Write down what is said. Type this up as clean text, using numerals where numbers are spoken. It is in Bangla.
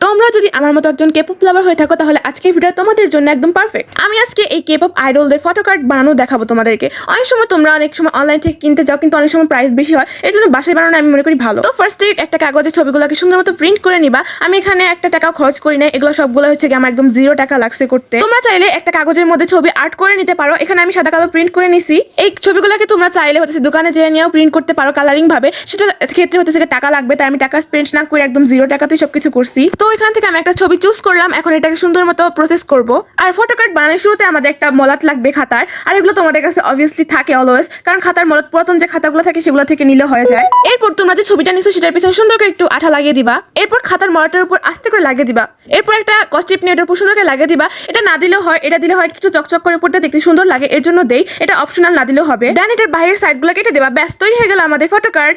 তোমরা যদি আমার মতো একজন কেপপ লাভার হয়ে থাকো তাহলে আজকে ভিডিও তোমাদের জন্য একদম পারফেক্ট। আমি আজকে এই কেপপ আইডলদের ফটো কার্ড বানানো দেখাবো তোমাদেরকে। অনেক সময় তোমরা অনেক সময় অনলাইন থেকে কিনতে যাও, কিন্তু অনেক সময় প্রাইস বেশি হয়, এর জন্য বাসায় বানানো আমি মনে করি ভালো। তো ফার্স্টে একটা কাগজে ছবিগুলোকে সুন্দর মতো প্রিন্ট করে নিবা। আমি এখানে একটা টাকাও খরচ করি না, এগুলো সবগুলো হচ্ছে কি আমার একদম 0 টাকা লাগছে করতে। তোমরা চাইলে একটা কাগজের মধ্যে ছবি আর্ট করে নিতে পারো। এখানে আমি সাদা কালো প্রিন্ট করে নিছি। এই ছবিগুলোকে তোমরা চাইলে হচ্ছে দোকানে যেয়ে নিয়েও প্রিন্ট করতে পারো কালারিং ভাবে, সেটা ক্ষেত্রে হচ্ছে টাকা লাগবে, তাই আমি টাকা স্পেন্ড না করে একদম 0 টাকাতেই সবকিছু করছি। তো এখান থেকে আমি একটা ছবি চুজ করলাম, এখন এটাকে সুন্দর মতো প্রসেস করব। আর ফটো কার্ড বানানোর শুরুতে আমাদের একটা মলাট লাগবে খাতার, আর এগুলো তোমাদের কাছে অবভিয়াসলি থাকে অলওয়েজ, কারণ খাতার মলাট পুরাতন যে খাতাগুলো থাকে সেগুলো থেকে নিলে হয়ে যায়। এরপর তোমরা যে ছবিটা নিছো সেটার পিছনে সুন্দর করে একটু আঠা লাগিয়ে দিবা। এরপর খাতার মলাটের উপর আস্তে করে লাগিয়ে দিবা। এরপর একটা কস্টিপ নিয়ে এটার উপর সুন্দর করে লাগিয়ে দিবা। এটা না দিলেও হয়, এটা দিলে হয় একটু চকচক করে পড়তে দেখতে সুন্দর লাগে, এর জন্য দেই। এটা অপশনাল, না দিলেও হবে। দেন এটার বাইরের সাইডগুলো কেটে দেবা। ব্যাস, তৈরি হয়ে গেল আমাদের ফটো কার্ড।